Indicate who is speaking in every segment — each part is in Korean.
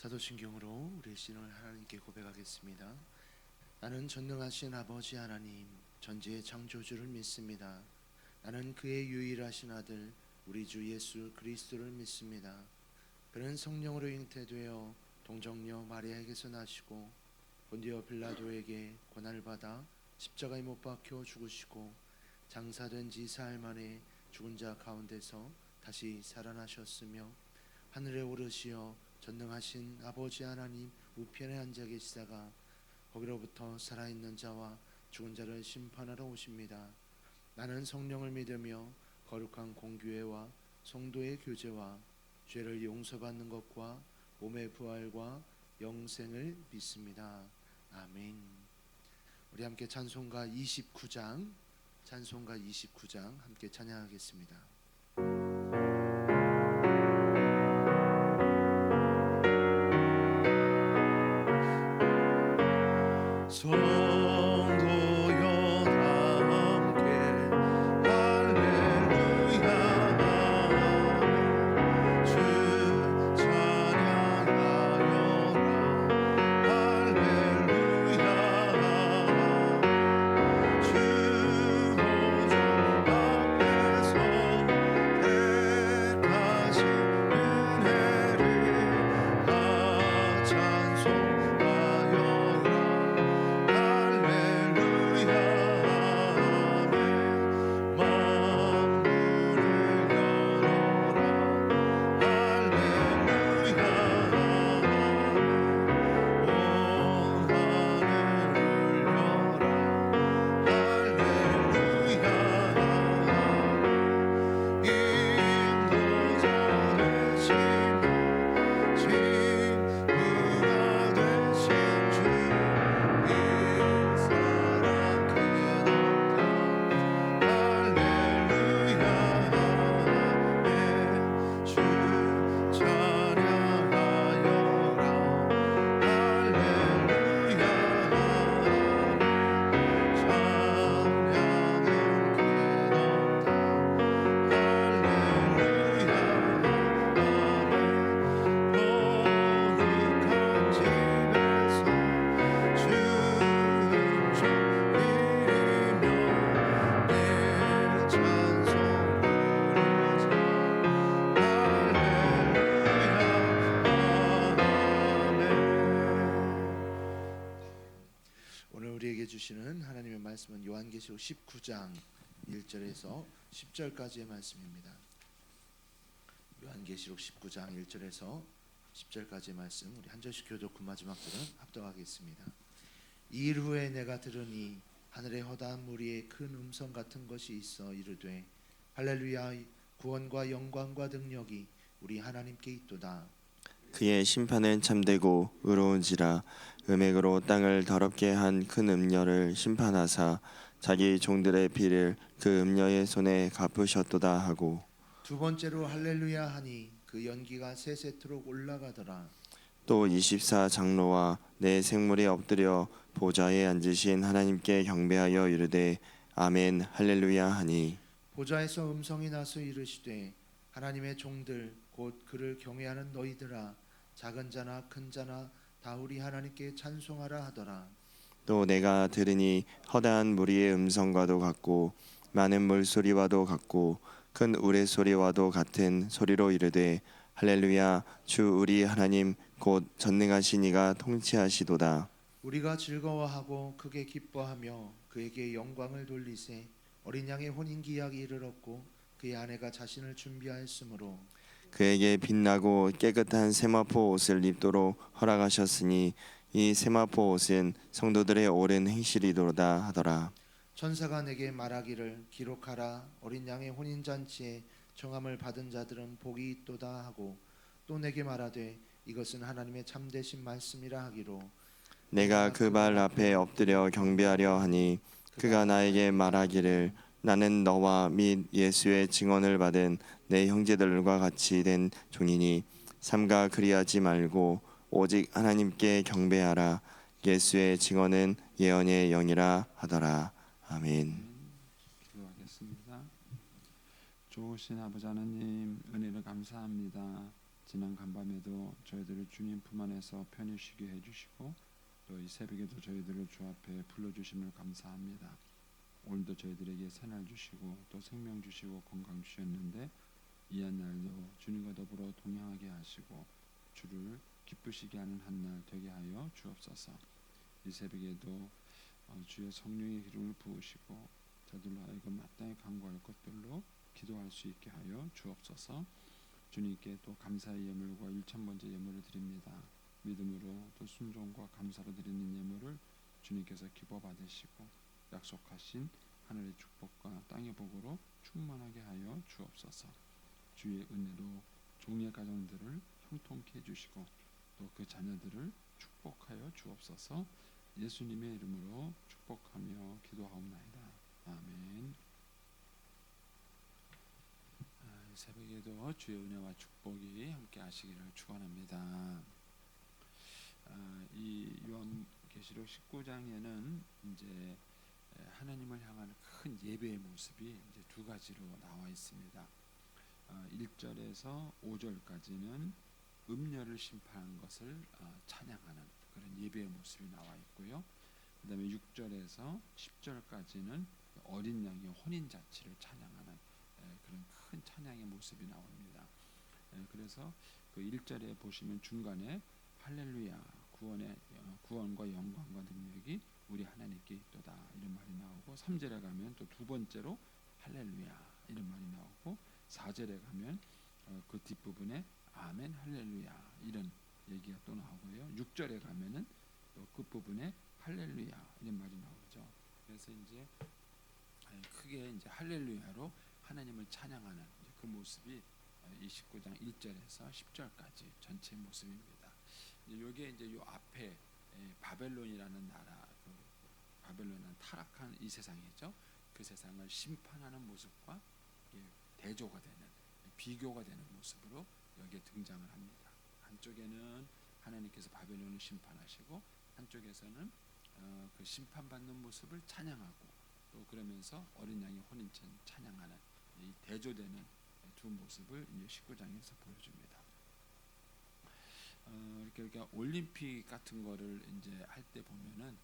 Speaker 1: 사도신경으로 우리의 신을 하나님께 고백하겠습니다. 나는 전능하신 아버지 하나님, 전지의 창조주를 믿습니다. 나는 그의 유일하신 아들 우리 주 예수 그리스도를 믿습니다. 그는 성령으로 잉태되어 동정녀 마리아에게서 나시고 본디오 빌라도에게 고난을 받아 십자가에 못 박혀 죽으시고 장사된 지 사흘 만에 죽은 자 가운데서 다시 살아나셨으며 하늘에 오르시어 전능하신 아버지 하나님 우편에 앉아 계시다가 거기로부터 살아있는 자와 죽은 자를 심판하러 오십니다. 나는 성령을 믿으며 거룩한 공교회와 성도의 교제와 죄를 용서받는 것과 몸의 부활과 영생을 믿습니다. 아멘. 우리 함께 찬송가 29장 함께 찬양하겠습니다. 성도여 함께 할렐루야 주 찬양하여라 할렐루야 주 보좌 앞에서 택하신 은혜를 다 찬송하여라 주시는 하나님의 말씀은 요한계시록 19장 1절에서 10절까지의 말씀입니다. 요한계시록 19장 1절에서 10절까지의 말씀 우리 한 절씩 교독 마지막 절은 합독하겠습니다. 이 일 후에 내가 들으니 하늘에 허다한 무리의 큰 음성 같은 것이 있어 이르되 할렐루야 구원과 영광과 능력이 우리 하나님께 있도다.
Speaker 2: 그의 심판은 참되고 의로운지라 음액으로 땅을 더럽게 한 큰 음녀를 심판하사 자기 종들의 피를 그 음녀의 손에 갚으셨도다 하고
Speaker 1: 두 번째로 할렐루야 하니 그 연기가 세세토록 올라가더라.
Speaker 2: 또 24 장로와 네 생물이 엎드려 보좌에 앉으신 하나님께 경배하여 이르되 아멘 할렐루야 하니
Speaker 1: 보좌에서 음성이 나서 이르시되 하나님의 종들 곧 그를 경외하는 너희들아 작은 자나 큰 자나 다 우리 하나님께 찬송하라 하더라.
Speaker 2: 또 내가 들으니 허다한 무리의 음성과도 같고 많은 물소리와도 같고 큰 우레소리와도 같은 소리로 이르되 할렐루야 주 우리 하나님 곧 전능하신 이가 통치하시도다.
Speaker 1: 우리가 즐거워하고 크게 기뻐하며 그에게 영광을 돌리세 어린 양의 혼인기약이 이르렀고 그의 아내가 자신을 준비하였으므로
Speaker 2: 그에게 빛나고 깨끗한 세마포 옷을 입도록 허락하셨으니 이 세마포 옷은 성도들의 옳은 행실이도다 하더라.
Speaker 1: 천사가 내게 말하기를 기록하라 어린 양의 혼인잔치에 청함을 받은 자들은 복이 있도다 하고 또 내게 말하되 이것은 하나님의 참되신 말씀이라 하기로
Speaker 2: 내가 그 발 앞에 엎드려 경배하려 하니 그가 나에게 말하기를 나는 너와 및 예수의 증언을 받은 내 형제들과 같이 된 종이니 삼가 그리하지 말고 오직 하나님께 경배하라. 예수의 증언은 예언의 영이라 하더라. 아멘.
Speaker 3: 기도하겠습니다. 좋으신 아버지 하나님 은혜를 감사합니다. 지난 간밤에도 저희들을 주님 품 안에서 편히 쉬게 해주시고 또 이 새벽에도 저희들을 주 앞에 불러주심을 감사합니다. 오늘도 저희들에게 새날 주시고 또 생명 주시고 건강 주셨는데 이 한 날도 주님과 더불어 동행하게 하시고 주를 기쁘시게 하는 한 날 되게 하여 주옵소서. 이 새벽에도 주의 성령의 기름을 부으시고 저들로 하여금 마땅히 간구할 것들로 기도할 수 있게 하여 주옵소서. 주님께 또 감사의 예물과 1000번째 예물을 드립니다. 믿음으로 또 순종과 감사로 드리는 예물을 주님께서 기뻐 받으시고 약속하신 하늘의 축복과 땅의 복으로 충만하게 하여 주옵소서. 주의 은혜로 종의 가정들을 형통케 해주시고 또 그 자녀들을 축복하여 주옵소서. 예수님의 이름으로 축복하며 기도하옵나이다. 아멘. 이 새벽에도 주의 은혜와 축복이 함께 하시기를 축원합니다. 이 요한계시록 19장에는 이제 하나님을 향하는 큰 예배의 모습이 이제 두 가지로 나와 있습니다. 1절에서 5절까지는 음녀를 심판한 것을 찬양하는 그런 예배의 모습이 나와 있고요. 그 다음에 6절에서 10절까지는 어린 양의 혼인 자체를 찬양하는 그런 큰 찬양의 모습이 나옵니다. 그래서 그 1절에 보시면 중간에 할렐루야 구원과 영광과 능력이 우리 하나님께 있도다 이런 말이 나오고 3절에 가면 또 두 번째로 할렐루야 이런 말이 나오고 4절에 가면 그 뒷부분에 아멘 할렐루야 이런 얘기가 또 나오고요. 6절에 가면은 또 끝부분에 할렐루야 이런 말이 나오죠. 그래서 이제 크게 이제 할렐루야로 하나님을 찬양하는 그 모습이 이 19장 1절에서 10절까지 전체 모습입니다. 이게 이제 요 앞에 바벨론이라는 나라, 바벨론은 타락한 이 세상이죠. 그 세상을 심판하는 모습과 대조가 되는 비교가 되는 모습으로 여기에 등장을 합니다. 한쪽에는 하나님께서 바벨론을 심판하시고 한쪽에서는 그 심판받는 모습을 찬양하고 또 그러면서 어린 양의 혼인천 찬양하는 이 대조되는 두 모습을 이제 19장에서 보여줍니다. 이렇게 올림픽 같은 거를 이제 할 때 보면은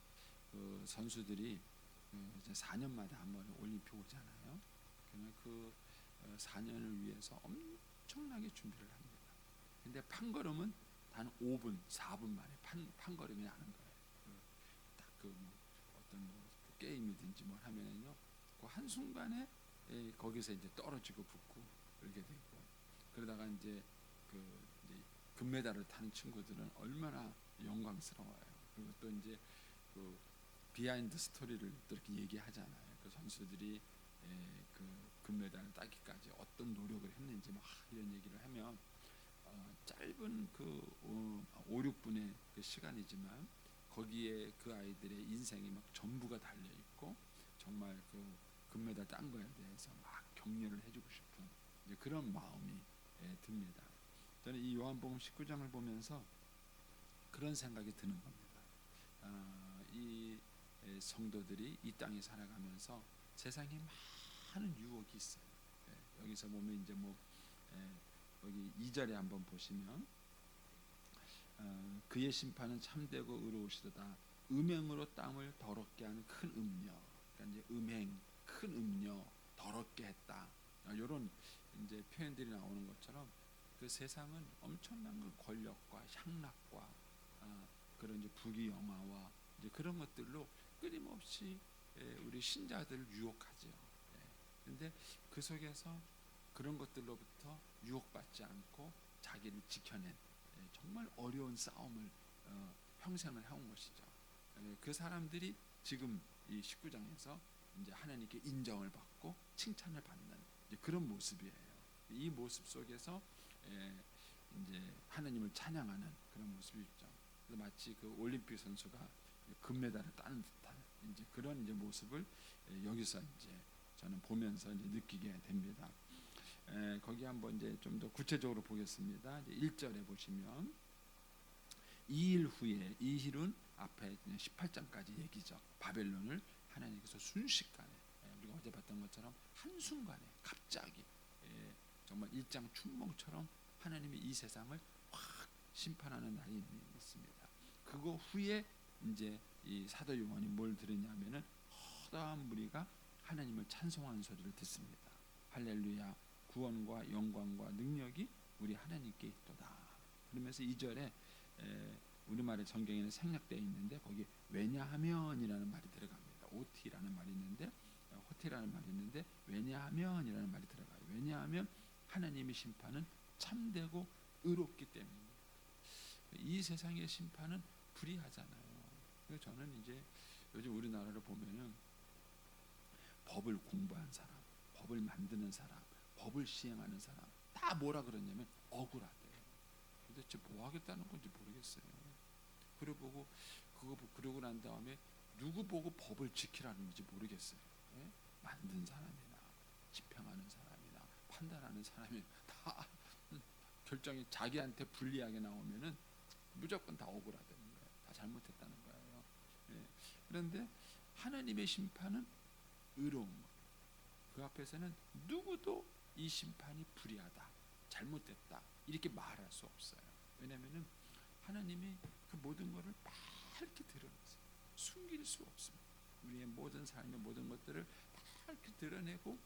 Speaker 3: 그 선수들이 이제 4년마다 한 번 올림픽 오잖아요. 그러면 그 4년을 위해서 엄청나게 준비를 합니다. 근데 판걸음은 단 5분, 4분 만에 판걸음이 하는 거예요. 딱뭐 어떤 그 게임이든지 뭘 하면은요, 그 한 순간에 거기서 이제 떨어지고 붙고 그렇게 되고 그러다가 이제 이제 금메달을 타는 친구들은 얼마나 영광스러워요. 그리고 또 이제 그 비하인드 스토리를 또 이렇게 얘기하잖아요. 그 선수들이 그 금메달을 따기까지 어떤 노력을 했는지 막 이런 얘기를 하면 짧은 그 5, 6분의 그 시간이지만 거기에 그 아이들의 인생이 막 전부가 달려 있고 정말 그 금메달 딴 거에 대해서 막 격려를 해주고 싶은 이제 그런 마음이 듭니다. 저는 이 요한복음 19장을 보면서 그런 생각이 드는 겁니다. 이 성도들이 이 땅에 살아가면서 세상에 많은 유혹이 있어요. 여기서 보면 이제 여기 2절에 한번 보시면 그의 심판은 참되고 의로우시도다. 음행으로 땅을 더럽게 하는 큰 음녀. 그러니까 이제 음행, 큰 음녀, 더럽게 했다. 이런 이제 표현들이 나오는 것처럼 그 세상은 엄청난 그 권력과 향락과 그런 이제 부귀영화와 이제 그런 것들로 끊임없이 우리 신자들을 유혹하죠. 그런데 그 속에서 그런 것들로부터 유혹받지 않고 자기를 지켜낸 정말 어려운 싸움을 평생을 해온 것이죠. 그 사람들이 지금 이 19장에서 이제 하나님께 인정을 받고 칭찬을 받는 이제 그런 모습이에요. 이 모습 속에서 이제 하나님을 찬양하는 그런 모습이 있죠. 마치 그 올림픽 선수가 금메달을 따는 듯한 이제 그런 이제 모습을 여기서 이제 저는 보면서 이제 느끼게 됩니다. 거기 한번 이제 좀 더 구체적으로 보겠습니다. 이제 1절에 보시면 이 일 후에 이 일은 앞에 18장까지 얘기죠. 바벨론을 하나님께서 순식간에 우리가 어제 봤던 것처럼 한순간에 갑자기 정말 일장 춘몽처럼 하나님이 이 세상을 확 심판하는 날이 있습니다. 그거 후에 이제 이 사도 요한이 뭘 들었냐면은 허다한 무리가 하나님을 찬송하는 소리를 듣습니다. 할렐루야, 구원과 영광과 능력이 우리 하나님께 있도다. 그러면서 2절에 우리말의 성경에는 생략되어 있는데 거기 왜냐하면이라는 말이 들어갑니다. 오티라는 말이 있는데 호티라는 말이 있는데 왜냐하면이라는 말이 들어가요. 왜냐하면 하나님의 심판은 참되고 의롭기 때문입니다. 이 세상의 심판은 불의하잖아요. 그래서 저는 이제 요즘 우리나라를 보면은 법을 공부한 사람, 법을 만드는 사람, 법을 시행하는 사람 다 뭐라 그러냐면 억울하대요. 도대체 뭐 하겠다는 건지 모르겠어요. 그러고 난 다음에 누구 보고 법을 지키라는지 모르겠어요. 예? 만든 사람이나 집행하는 사람이나 판단하는 사람이 다 결정이 자기한테 불리하게 나오면은 무조건 다 억울하다는 거예요. 다 잘못했다는 거예요. 예. 그런데 하나님의 심판은 의로운 거예요. 그 앞에서는 누구도 이 심판이 불의하다, 잘못됐다 이렇게 말할 수 없어요. 왜냐하면은 하나님이 그 모든 것을 밝게 드러냈어요. 숨길 수 없습니다. 우리의 모든 삶의 모든 것들을 밝게 드러내고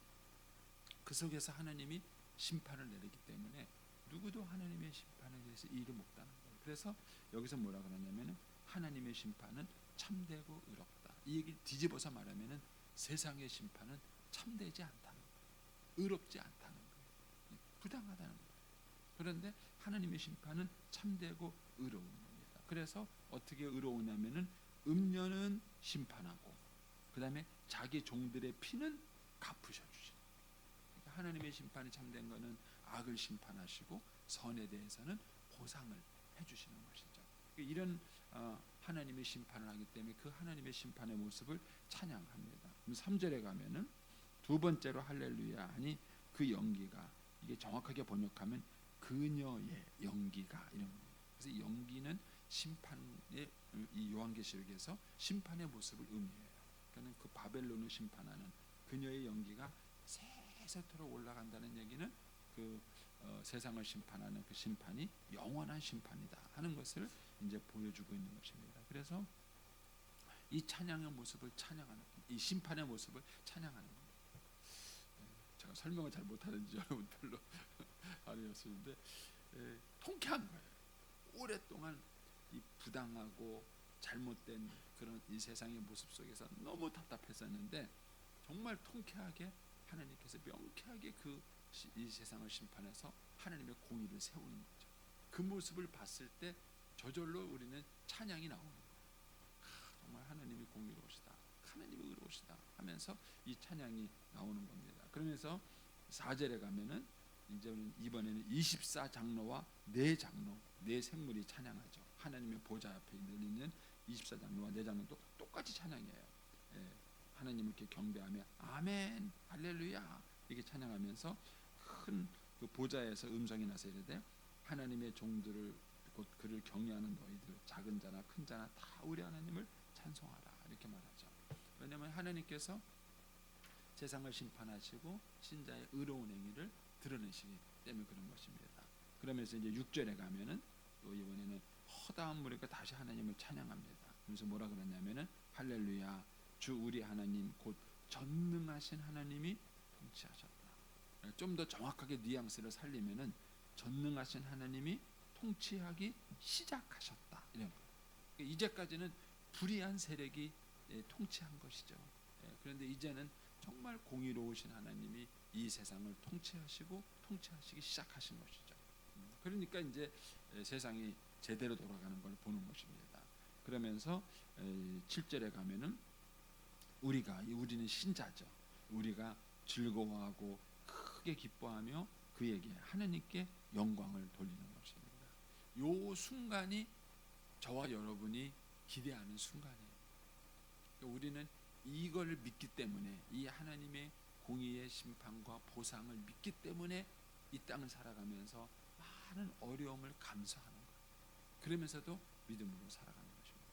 Speaker 3: 그 속에서 하나님이 심판을 내리기 때문에 누구도 하나님의 심판에 대해서 이의를 못하는 거예요. 그래서 여기서 뭐라 그러냐면은 하나님의 심판은 참되고 의롭다. 이 얘기를 뒤집어서 말하면은 세상의 심판은 참되지 않다는 거예요. 의롭지 않다는 거예요. 부당하다는 거예요. 그런데 하나님의 심판은 참되고 의로운 겁니다. 그래서 어떻게 의로우냐면은 음녀는 심판하고 그 다음에 자기 종들의 피는 갚으셔 주시는. 그러니까 하나님의 심판이 참된 것은 악을 심판하시고 선에 대해서는 보상을 해주시는 것이죠. 이런 하나님의 심판을 하기 때문에 그 하나님의 심판의 모습을 찬양합니다. 3절에 가면은 두 번째로 할렐루야 하니 그 연기가, 이게 정확하게 번역하면 그녀의 연기가 이런 겁니다. 그래서 이 연기는 심판의, 이 요한계시록에서 심판의 모습을 의미해요. 그러니까 그 바벨론을 심판하는 그녀의 연기가 세세토록 올라간다는 얘기는 그 세상을 심판하는 그 심판이 영원한 심판이다 하는 것을 이제 보여주고 있는 것입니다. 그래서 이 찬양의 모습을 찬양하는, 이 심판의 모습을 찬양하는 겁니다. 제가 설명을 잘 못하는지 여러분 별로 아니었는데 통쾌한 거예요. 오랫동안 이 부당하고 잘못된 그런 이 세상의 모습 속에서 너무 답답했었는데 정말 통쾌하게 하나님께서 명쾌하게 이 세상을 심판해서 하나님의 공의를 세우는 거죠. 그 모습을 봤을 때 저절로 우리는 찬양이 나오는 거예요. 정말 하나님이 공의로우시다, 하나님이 의로우시다 하면서 이 찬양이 나오는 겁니다. 그러면서 4절에 가면은 이번에는 24장로와 네 장로, 네 생물이 찬양하죠. 하나님의 보좌 앞에 있는 24장로와 네 장로도 똑같이 찬양해요. 하나님을 이렇게 경배하며 아멘, 할렐루야 이렇게 찬양하면서 큰 그 보좌에서 음성이 나서 이르되 하나님의 종들을 곧 그를 경외하는 너희들 작은 자나 큰 자나 다 우리 하나님을 찬송하라 이렇게 말하죠. 왜냐하면 하나님께서 세상을 심판하시고 신자의 의로운 행위를 드러내시기 때문에 그런 것입니다. 그러면서 이제 6절에 가면은 또 이번에는 허다한 무리가 다시 하나님을 찬양합니다. 그래서 뭐라 그러냐면은 할렐루야, 주 우리 하나님 곧 전능하신 하나님이 통치하셨다. 좀 더 정확하게 뉘앙스를 살리면은 전능하신 하나님이 통치하기 시작하셨다 이런 거예요. 이제까지는 불의한 세력이 통치한 것이죠. 그런데 이제는 정말 공의로우신 하나님이 이 세상을 통치하시고 통치하시기 시작하신 것이죠. 그러니까 이제 세상이 제대로 돌아가는 걸 보는 것입니다. 그러면서 7절에 가면은 우리는 신자죠. 우리가 즐거워하고 크게 기뻐하며 그에게 하나님께 영광을 돌리는 것입니다. 요 순간이 저와 여러분이 기대하는 순간이에요. 그러니까 우리는 이걸 믿기 때문에 이 하나님의 공의의 심판과 보상을 믿기 때문에 이 땅을 살아가면서 많은 어려움을 감수하는 거예요. 그러면서도 믿음으로 살아가는 것입니다.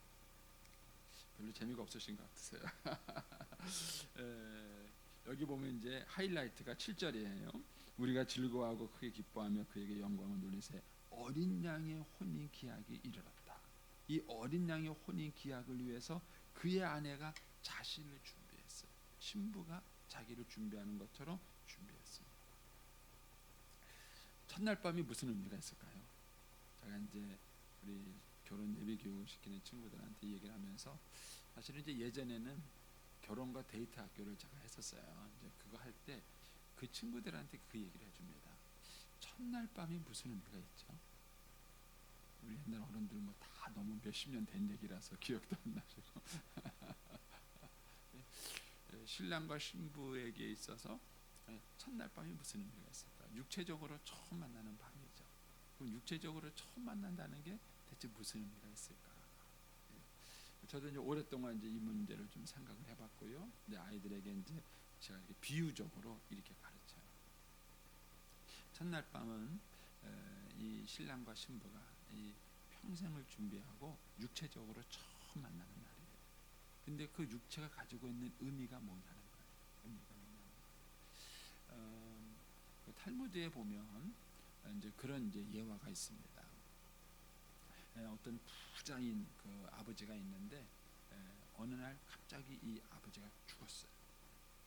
Speaker 3: 별로 재미가 없으신 것 같으세요? 여기 보면 이제 하이라이트가 7절이에요. 우리가 즐거워하고 크게 기뻐하며 그에게 영광을 돌리세. 어린 양의 혼인 기약이 이르렀다. 이 어린 양의 혼인 기약을 위해서 그의 아내가 자신을 준비했어요. 신부가 자기를 준비하는 것처럼 준비했습니다. 첫날 밤이 무슨 의미가 있을까요? 제가 이제 우리 결혼 예비 교육 시키는 친구들한테 얘기를 하면서 사실은 이제 예전에는 결혼과 데이트 학교를 제가 했었어요. 이제 그거 할 때 그 친구들한테 그 얘기를 해줍니다. 첫날 밤이 무슨 의미가 있죠? 우리 옛날 어른들 뭐 다 너무 몇십 년 된 얘기라서 기억도 안 나시고 신랑과 신부에게 있어서 첫날 밤이 무슨 의미가 있을까? 육체적으로 처음 만나는 밤이죠. 그럼 육체적으로 처음 만난다는 게 대체 무슨 의미가 있을까? 저도 이제 오랫동안 이제 이 문제를 좀 생각을 해봤고요. 이제 아이들에게 이제 제가 이렇게 비유적으로 이렇게 가르쳐요. 첫날 밤은 이 신랑과 신부가 이 평생을 준비하고 육체적으로 처음 만나는 날이에요. 근데 그 육체가 가지고 있는 의미가 뭐냐는 거예요. 의미가 뭐냐는 거예요. 그 탈무드에 보면 이제 그런 이제 예화가 있습니다. 어떤 부자인 그 아버지가 있는데 어느 날 갑자기 이 아버지가 죽었어요.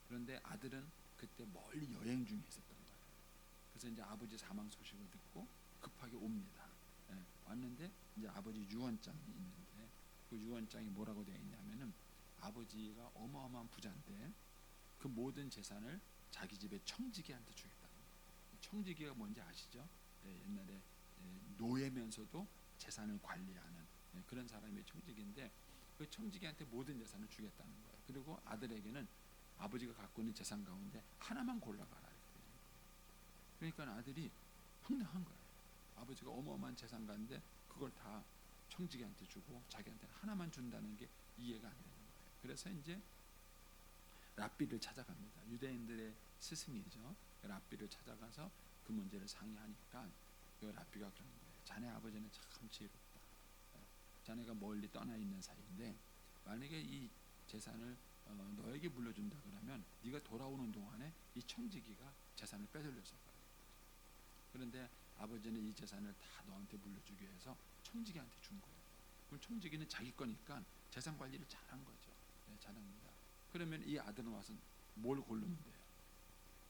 Speaker 3: 그런데 아들은 그때 멀리 여행 중에 있었던 거예요. 그래서 이제 아버지 사망 소식을 듣고 급하게 옵니다. 왔는데 이제 아버지 유언장이 있는데 그 유언장이 뭐라고 되어 있냐면은 아버지가 어마어마한 부자인데 그 모든 재산을 자기 집에 청지기한테 주겠다는 거예요. 청지기가 뭔지 아시죠? 옛날에 노예면서도 재산을 관리하는 그런 사람이 청지기인데 그 청지기한테 모든 재산을 주겠다는 거예요. 그리고 아들에게는 아버지가 갖고 있는 재산 가운데 하나만 골라가라. 그러니까 아들이 황당한 거예요. 아버지가 어마어마한 재산가인데 그걸 다 청지기한테 주고 자기한테 하나만 준다는 게 이해가 안 되는 거예요. 그래서 이제 랍비를 찾아갑니다. 유대인들의 스승이죠. 랍비를 찾아가서 그 문제를 상의하니까 그 랍비가 그런 거예요. 자네 아버지는 참 지혜롭다. 자네가 멀리 떠나 있는 사이인데 만약에 이 재산을 너에게 물려준다 그러면 네가 돌아오는 동안에 이 청지기가 재산을 빼돌려서 가요. 그런데 아버지는 이 재산을 다 너한테 물려주기 위해서 청지기한테 준 거예요. 그럼 청지기는 자기 거니까 재산 관리를 잘한 거죠. 잘합니다. 그러면 이 아들은 와서 뭘 고르면 돼요?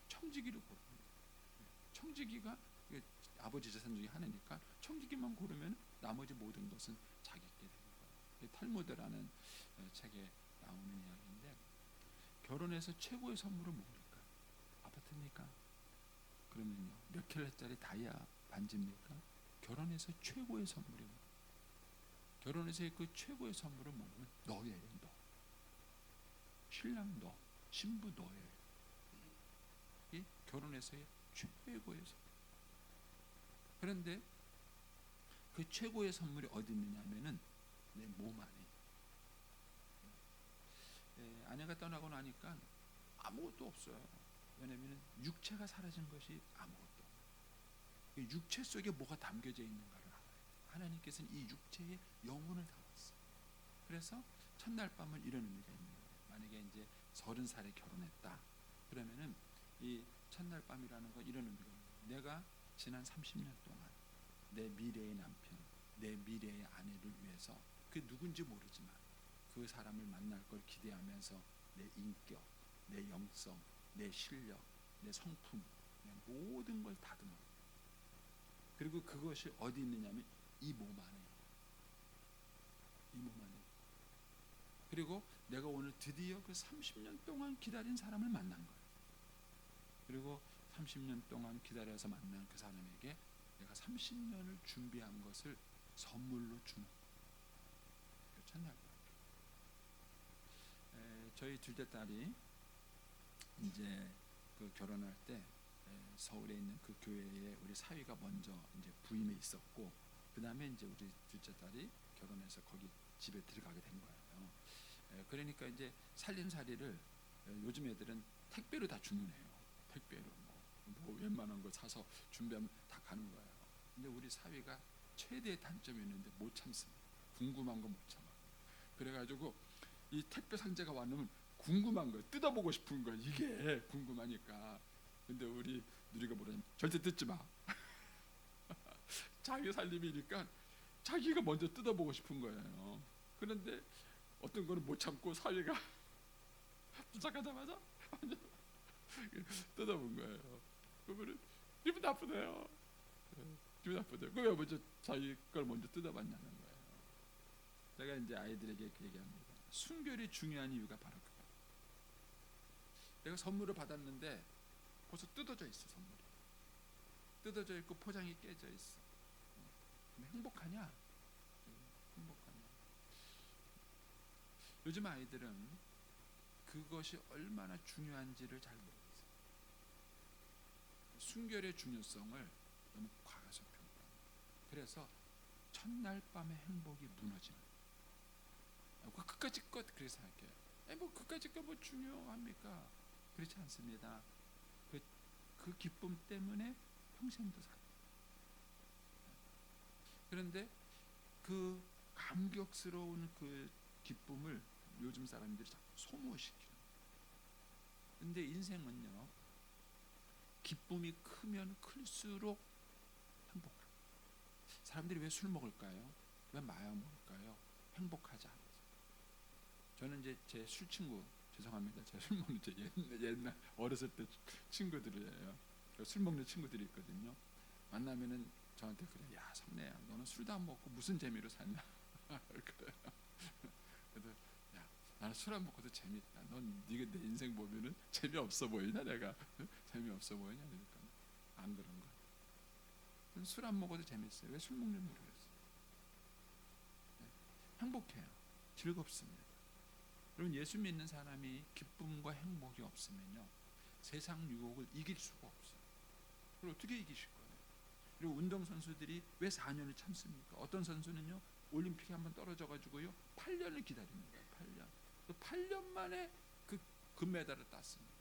Speaker 3: 청지기를 고르면 돼요. 청지기가 아버지 재산 중에 하나니까 청지기만 고르면 나머지 모든 것은 자기께 되는 거예요. 탈무드라는 책에 나오는 이야기인데 결혼해서 최고의 선물은 뭡니까? 아파트입니까? 그러면요 몇 킬로짜리 다이아 반지입니까? 결혼해서 최고의 선물이 뭐? 결혼해서 그 최고의 선물은 뭐냐면 너예요. 너. 신랑 너, 신부 너예요. 이 결혼해서의 최고의 선물. 그런데 그 최고의 선물이 어디 있느냐면은 내 몸 안에. 아내가 떠나고 나니까 아무것도 없어요. 왜냐하면 육체가 사라진 것이 아무것도 없어요. 육체 속에 뭐가 담겨져 있는가를 알아요. 하나님께서는 이 육체에 영혼을 담았어요. 그래서 첫날 밤은 이런 의미가 있는 거예요. 만약에 이제 30살에 결혼했다 그러면은 이 첫날 밤이라는 건 이런 의미가 있는 거예요. 내가 지난 30년 동안 내 미래의 남편, 내 미래의 아내를 위해서 그 누군지 모르지만 그 사람을 만날 걸 기대하면서 내 인격, 내 영성, 내 실력, 내 성품, 내 모든 걸 다듬어. 그리고 그것이 어디 있느냐면 이 몸 안에. 이 몸 안에. 그리고 내가 오늘 드디어 그 30년 동안 기다린 사람을 만난 거예요. 그리고 30년 동안 기다려서 만난 그 사람에게 내가 30년을 준비한 것을 선물로 주는 그 첫날. 저희 둘째 딸이 이제 그 결혼할 때 서울에 있는 그 교회에 우리 사위가 먼저 이제 부임해 있었고 그 다음에 이제 우리 둘째 딸이 결혼해서 거기 집에 들어가게 된 거예요. 그러니까 이제 살림살이를 요즘 애들은 택배로 다 주문해요. 택배로 뭐 웬만한 거 사서 준비하면 다 가는 거예요. 근데 우리 사위가 최대의 단점이 있는데 못 참습니다. 궁금한 거 못 참아. 그래가지고 이 택배 상자가 왔으면 궁금한 거 뜯어보고 싶은 거 이게 궁금하니까 근데 우리 누리가 뭐냐면 절대 뜯지 마. 자기 살림이니까 자기가 먼저 뜯어보고 싶은 거예요. 그런데 어떤 거는 못 참고 사위가 도착하자마자 뜯어본 거예요. 그러면 기분 나쁘대요. 기분 나쁘대요. 왜 먼저 자기 걸 먼저 뜯어봤냐는 거예요. 제가 이제 아이들에게 그 얘기합니다. 순결이 중요한 이유가 바로 그거예요. 내가 선물을 받았는데 벌써 뜯어져 있어. 선물이 뜯어져 있고 포장이 깨져 있어. 근데 행복하냐? 행복하냐? 요즘 아이들은 그것이 얼마나 중요한지를 잘 모르겠어요. 순결의 중요성을 너무 과소평가합니다. 그래서 첫날 밤의 행복이 무너지는 거예요. 그까짓 것 그렇게 생각해요. 뭐 그까짓 것 뭐 중요합니까? 그렇지 않습니다. 그 기쁨 때문에 평생도 살아요. 그런데 그 감격스러운 그 기쁨을 요즘 사람들이 자꾸 소모시키는 거예요. 근데 인생은요, 기쁨이 크면 클수록 행복합니다. 사람들이 왜 술 먹을까요? 왜 마약 먹을까요? 행복하지 않아서. 저는 이제 제 술 친구, 죄송합니다. 제가 술 먹는 제 옛날 어렸을 때 친구들이에요. 술 먹는 친구들이 있거든요. 만나면은 저한테 그래, 야 성래야, 너는 술도 안 먹고 무슨 재미로 사냐? 그래요. 그래서 야, 나는 술 안 먹고도 재밌다. 넌 네가 내 인생 보면은 재미없어 보이냐? 내가 재미없어 보이냐? 그러니까 안 그런 거. 술 안 먹어도 재밌어요. 왜 술 먹는지 모르겠어요. 네. 행복해요. 즐겁습니다. 여러분, 예수 믿는 사람이 기쁨과 행복이 없으면요, 세상 유혹을 이길 수가 없어요. 그걸 어떻게 이기실 거예요? 그리고 운동선수들이 왜 4년을 참습니까? 어떤 선수는요, 올림픽에 한번 떨어져 가지고요 8년을 기다리는 거예요. 8년. 그 8년 만에 그 금메달을 땄습니다.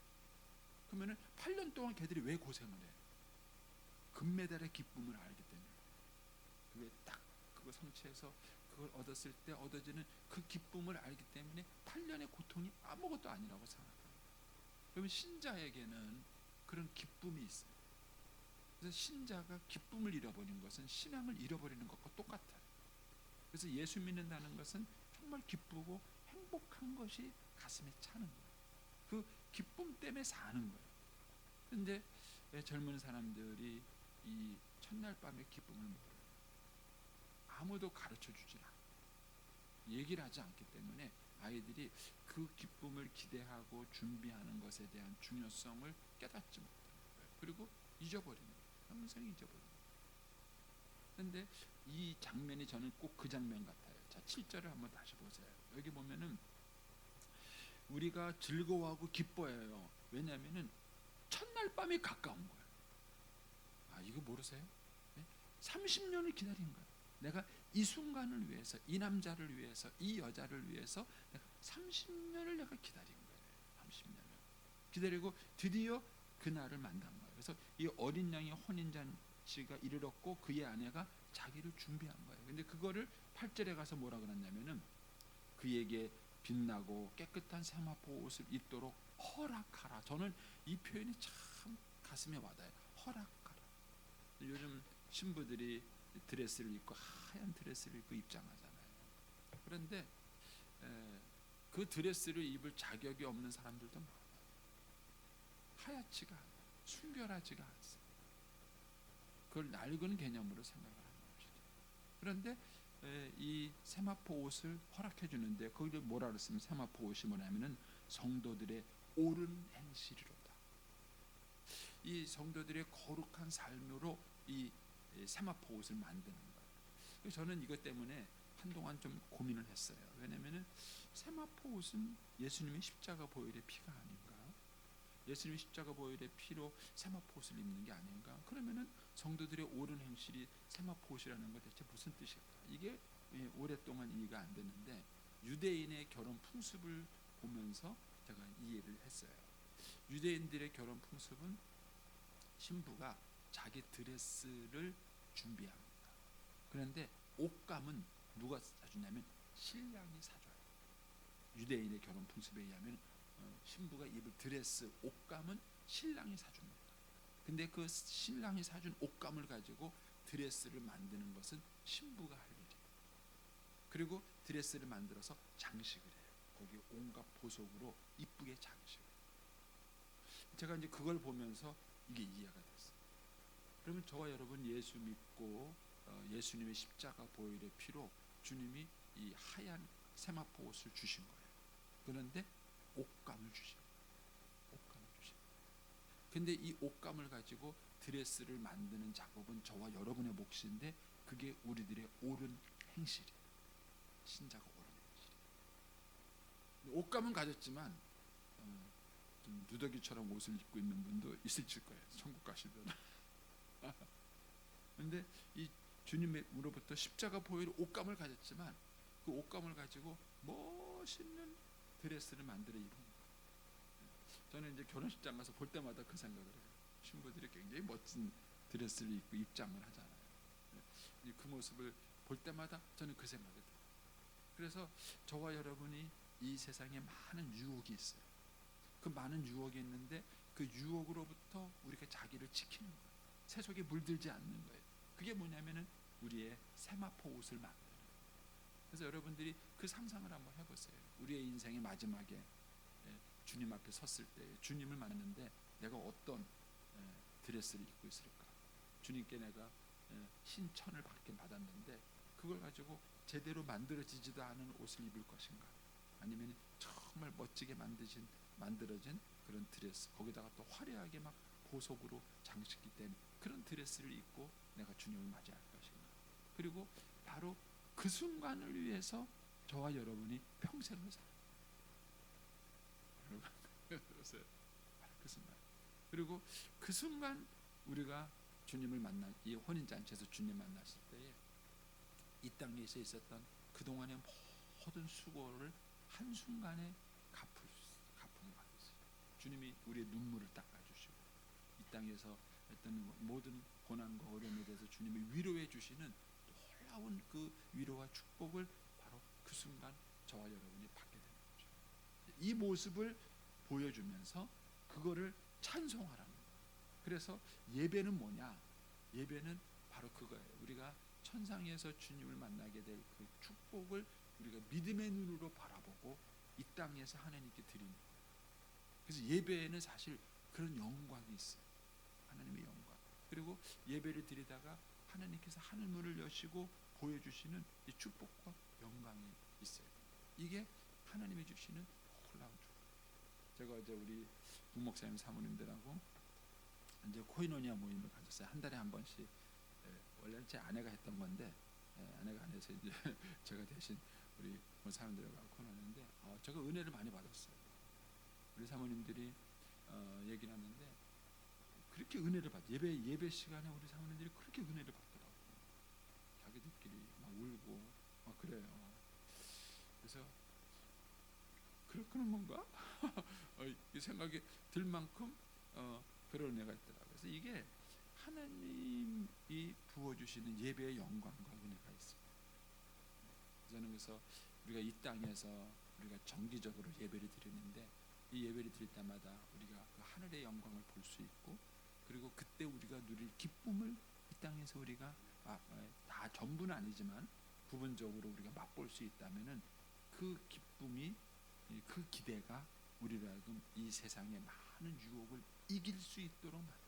Speaker 3: 그러면은 8년 동안 걔들이 왜 고생을 해요? 금메달의 기쁨을 알기 때문에. 그게 딱 그거 성취해서 그걸 얻었을 때 얻어지는 그 기쁨을 알기 때문에 8년의 고통이 아무것도 아니라고 생각합니다. 그러면 신자에게는 그런 기쁨이 있어요. 그래서 신자가 기쁨을 잃어버린 것은 신앙을 잃어버리는 것과 똑같아요. 그래서 예수 믿는다는 것은 정말 기쁘고 행복한 것이 가슴에 차는 거예요. 그 기쁨 때문에 사는 거예요. 그런데 젊은 사람들이 이 첫날 밤의 기쁨을 모르요. 아무도 가르쳐 주질 않아요. 얘기를 하지 않기 때문에 아이들이 그 기쁨을 기대하고 준비하는 것에 대한 중요성을 깨닫지 못하는 거예요. 그리고 잊어버리는 거예요. 평생 잊어버리는 거예요. 그런데 이 장면이 저는 꼭 그 장면 같아요. 자, 7절을 한번 다시 보세요. 여기 보면은 우리가 즐거워하고 기뻐해요. 왜냐하면은 첫날 밤이 가까운 거예요. 아, 이거 모르세요? 30년을 기다린 거예요. 내가 이 순간을 위해서, 이 남자를 위해서, 이 여자를 위해서 내가 30년을 내가 기다린 거예요. 30년을 기다리고 드디어 그날을 만난 거예요. 그래서 이 어린 양의 혼인잔치가 이르렀고 그의 아내가 자기를 준비한 거예요. 근데 그거를 8절에 가서 뭐라 그랬냐면은 그에게 빛나고 깨끗한 세마포 옷을 입도록 허락하라. 저는 이 표현이 참 가슴에 와닿아요. 허락하라. 요즘 신부들이 드레스를 입고 하얀 드레스를 입고 입장하잖아요. 그런데 그 드레스를 입을 자격이 없는 사람들도 많아요. 하얗지가 않아요. 순결하지가 않습니다. 그걸 낡은 개념으로 생각을 하는 것이죠. 그런데 이 세마포 옷을 허락해 주는데 거기를 뭐라 그랬으면 세마포 옷이 뭐냐면은 성도들의 옳은 행실이로다. 이 성도들의 거룩한 삶으로 이 세마포 옷을 만드는 거예요. 그래서 저는 이것 때문에 한동안 좀 고민을 했어요. 왜냐하면은 세마포 옷은 예수님의 십자가 보혈의 피가 아닌가? 예수님의 십자가 보혈의 피로 세마포 옷을 입는 게 아닌가? 그러면은 성도들의 옳은 행실이 세마포 옷이라는 건 대체 무슨 뜻일까? 이게 오랫동안 이해가 안 됐는데 유대인의 결혼 풍습을 보면서 제가 이해를 했어요. 유대인들의 결혼 풍습은 신부가 자기 드레스를 준비합니다. 그런데 옷감은 누가 사주냐면 신랑이 사줘요. 유대인의 결혼 풍습에 의하면 신부가 입을 드레스, 옷감은 신랑이 사줍니다. 근데 그 신랑이 사준 옷감을 가지고 드레스를 만드는 것은 신부가 할 일이에요. 그리고 드레스를 만들어서 장식을 해요. 거기에 온갖 보석으로 이쁘게 장식을 해요. 제가 이제 그걸 보면서 이게 이해가 됐어요. 그러면 저와 여러분 예수 믿고 예수님의 십자가 보혈의 피로 주님이 이 하얀 세마포 옷을 주신 거예요. 그런데 옷감을 주신 거예요. 옷감을 주신 거예요. 근데 이 옷감을 가지고 드레스를 만드는 작업은 저와 여러분의 몫인데 그게 우리들의 옳은 행실이에요. 신자가 옳은 행실. 옷감은 가졌지만 좀 누더기처럼 옷을 입고 있는 분도 있을 거예요. 천국 가시면. 그런데 이 주님으로부터 십자가 보혈의 옷감을 가졌지만 그 옷감을 가지고 멋있는 드레스를 만들어 입은 거예요. 저는 이제 결혼식장 가서 볼 때마다 그 생각을 해요. 신부들이 굉장히 멋진 드레스를 입고 입장을 하잖아요. 그 모습을 볼 때마다 저는 그 생각이 들어요. 그래서 저와 여러분이 이 세상에 많은 유혹이 있어요. 그 많은 유혹이 있는데 그 유혹으로부터 우리가 자기를 지키는 거예요. 세속에 물들지 않는 거예요. 그게 뭐냐면은 우리의 세마포 옷을 만드는 거예요. 그래서 여러분들이 그 상상을 한번 해보세요. 우리의 인생의 마지막에 주님 앞에 섰을 때 주님을 만났는데 내가 어떤 드레스를 입고 있을까? 주님께 내가 신천을 받았는데 그걸 가지고 제대로 만들어지지도 않은 옷을 입을 것인가? 아니면 정말 멋지게 만들어진 그런 드레스, 거기다가 또 화려하게 막 보석으로 장식이 된 그런 드레스를 입고 내가 주님을 맞이할 것인가? 그리고 바로 그 순간을 위해서 저와 여러분이 평생을 살아요. 여러분, 바로 그 순간. 그리고 그 순간 우리가 주님을 만나 이 혼인 잔치에서 주님 만났을 때에 이 땅에서 있었던 그 동안의 모든 수고를 한 순간에 갚음을 받았어요. 주님이 우리의 눈물을 닦아주시고 이 땅에서 어떤 모든 고난과 어려움에 대해서 주님이 위로해 주시는 놀라운 그 위로와 축복을 바로 그 순간 저와 여러분이 받게 되는 거죠. 이 모습을 보여주면서 그거를 찬송하라는 거예요. 그래서 예배는 뭐냐? 예배는 바로 그거예요. 우리가 천상에서 주님을 만나게 될 그 축복을 우리가 믿음의 눈으로 바라보고 이 땅에서 하나님께 드리는 거예요. 그래서 예배에는 사실 그런 영광이 있어요. 하나님의 영광. 그리고 예배를 드리다가 하나님께서 하늘문을 여시고 보여주시는 이 축복과 영광이 있어요. 이게 하나님이 주시는 놀라운 축복. 제가 어제 우리 부목사님 사모님들하고 이제 코이노니아 모임을 가졌어요. 한 달에 한 번씩. 원래는 제 아내가 했던 건데 아내가 안 해서 이제 제가 대신 우리 사람들하고 하는데 제가 은혜를 많이 받았어요. 우리 사모님들이 얘기를 하는데 그렇게 은혜를 받. 예배 시간에 우리 사모님들이 그렇게 은혜를 받더라고요. 자기들끼리 막 울고 막 그래요. 그래서 그런 건가? 이 생각이 들 만큼 그런 은혜가 있더라고요. 그래서 이게 하나님이 부어주시는 예배의 영광과 은혜가 있습니다. 저는 그래서 우리가 이 땅에서 우리가 정기적으로 예배를 드리는데 이 예배를 드릴 때마다 우리가 그 하늘의 영광을 볼 수 있고 그리고 그때 우리가 누릴 기쁨을 이 땅에서 우리가 다 전부는 아니지만 부분적으로 우리가 맛볼 수 있다면은 그 기쁨이 그 기대가 우리로 하여금 이 세상의 많은 유혹을 이길 수 있도록 만들어요.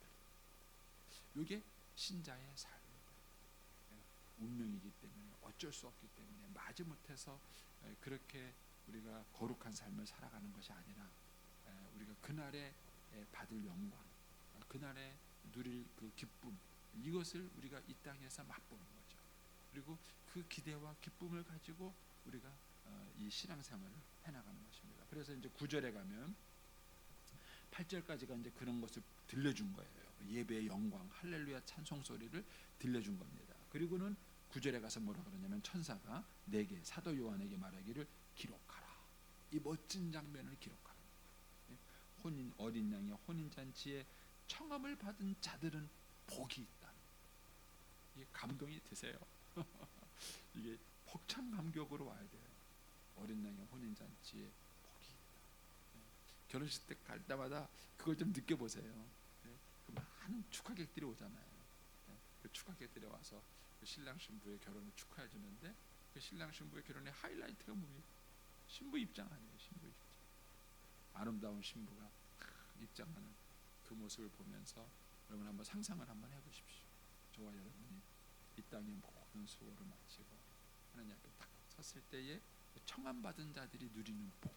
Speaker 3: 이게 신자의 삶입니다. 운명이기 때문에 어쩔 수 없기 때문에 마지못해서 그렇게 우리가 거룩한 삶을 살아가는 것이 아니라 우리가 그날에 받을 영광, 그날에 누릴 그 기쁨 이것을 우리가 이 땅에서 맛보는 거죠. 그리고 그 기대와 기쁨을 가지고 우리가 이 신앙생활을 해나가는 것입니다. 그래서 이제 9절에 가면 8절까지가 이제 그런 것을 들려준 거예요. 예배의 영광, 할렐루야 찬송 소리를 들려준 겁니다. 그리고는 9절에 가서 뭐라 그러냐면 천사가 내게 사도 요한에게 말하기를 기록하라. 이 멋진 장면을 기록하라. 어린 양의 혼인 잔치에 청함을 받은 자들은 복이 있다. 이게 감동이 드세요. 이게 벅찬 감격으로 와야 돼요. 어린 양의 혼인 잔치에 복이 있다. 결혼식 때 갈 때마다 그걸 좀 느껴보세요. 그 많은 축하객들이 오잖아요. 그 축하객들이 와서 그 신랑 신부의 결혼을 축하해 주는데 그 신랑 신부의 결혼의 하이라이트가 뭐예요? 신부 입장 아니에요. 신부 입장. 아름다운 신부가 입장하는 그 모습을 보면서 여러분 한번 상상을 한번 해보십시오. 저와 여러분이 이 땅의 모든 수고를 마치고 하나님 앞에 딱 섰을 때에 청함받은 자들이 누리는 복,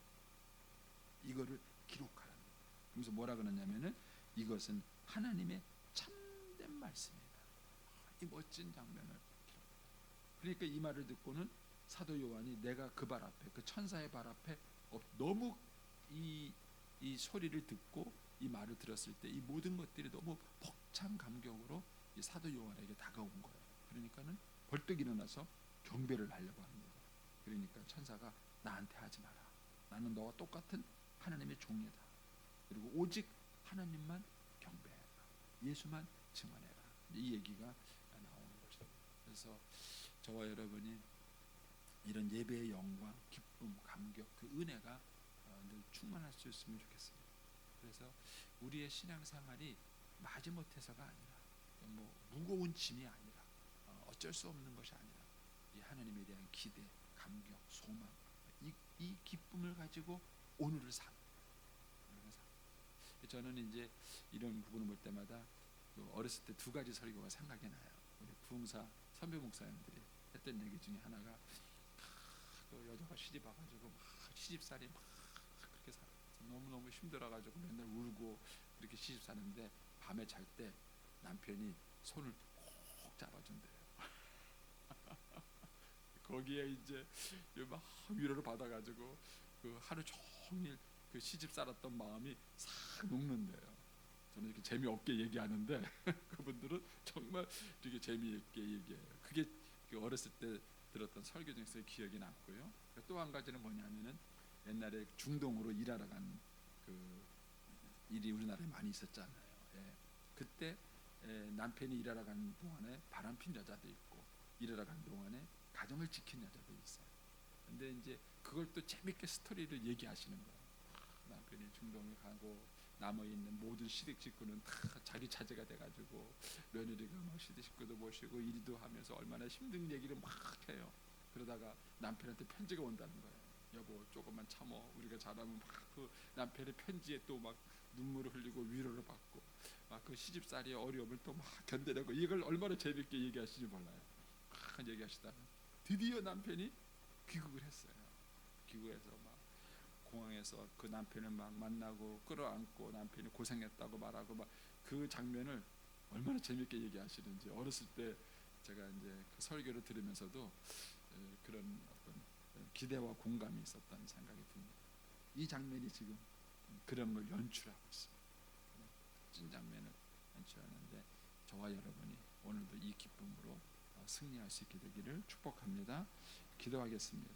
Speaker 3: 이거를 기록하라는 거예요. 그래서 뭐라 그러냐면은 이것은 하나님의 참된 말씀이다. 이 멋진 장면을 기록. 그러니까 이 말을 듣고는 사도 요한이 내가 그 발 앞에, 그 천사의 발 앞에 너무 이 소리를 듣고 이 말을 들었을 때 이 모든 것들이 너무 벅찬 감격으로 이 사도 요한에게 다가온 거예요. 그러니까는 벌떡 일어나서 경배를 하려고 합니다. 그러니까 천사가 나한테 하지 마라. 나는 너와 똑같은 하나님의 종이다. 그리고 오직 하나님만 경배해라. 예수만 증언해라. 이 얘기가 나오는 것이죠. 그래서 저와 여러분이 이런 예배의 영광, 기쁨, 감격, 그 은혜가 늘 충만할 수 있으면 좋겠습니다. 그래서 우리의 신앙생활이 마지못해서가 아니라 뭐 무거운 짐이 아니라 어쩔 수 없는 것이 아니라 이 하나님에 대한 기대, 감격, 소망, 이 기쁨을 가지고 오늘을 사는. 저는 이제 이런 부분을 볼 때마다 어렸을 때 두 가지 설교가 생각이 나요. 우리 부흥사 선배 목사님들이 했던 얘기 중에 하나가 그 여자가 시집 와가지고 막 시집살이 막 그렇게 살아. 너무너무 힘들어가지고 맨날 울고 그렇게 시집 사는데 밤에 잘 때 남편이 손을 꼭 잡아준대요. 거기에 이제 막 위로를 받아가지고 그 하루 종일 그 시집 살았던 마음이 싹 녹는데요. 저는 이렇게 재미없게 얘기하는데 그분들은 정말 되게 재미있게 얘기해요. 그게 어렸을 때 들었던 설교 중에서 기억이 났고요. 또 한 가지는 뭐냐면은 옛날에 중동으로 일하러 간 그 일이 우리나라에 많이 있었잖아요. 예. 그때 남편이 일하러 간 동안에 바람핀 여자도 있고 일하러 간 동안에 가정을 지킨 여자도 있어요. 근데 이제 그걸 또 재밌게 스토리를 얘기하시는 거예요. 남편이 중동에 가고 남아있는 모든 시댁 식구는 다 자기 자제가 돼가지고 며느리가 막 시댁 식구도 모시고 일도 하면서 얼마나 힘든 얘기를 막 해요. 그러다가 남편한테 편지가 온다는 거예요. 여보 조금만 참어, 우리가 잘하면 막 그 남편의 편지에 또 막 눈물을 흘리고 위로를 받고 막 그 시집살이의 어려움을 또 막 견뎌내고 이걸 얼마나 재밌게 얘기하시지 몰라요. 막 얘기하시다가 드디어 남편이 귀국을 했어요. 귀국해서 막 공항에서 그 남편을 막 만나고 끌어안고 남편이 고생했다고 말하고 막 그 장면을 얼마나 재밌게 얘기하시는지 어렸을 때 제가 이제 그 설교를 들으면서도 그런 어떤 기대와 공감이 있었다는 생각이 듭니다. 이 장면이 지금 그런 걸 연출하고 있습니다. 멋진 장면을 연출하는데 저와 여러분이 오늘도 이 기쁨으로 승리할 수 있게 되기를 축복합니다. 기도하겠습니다.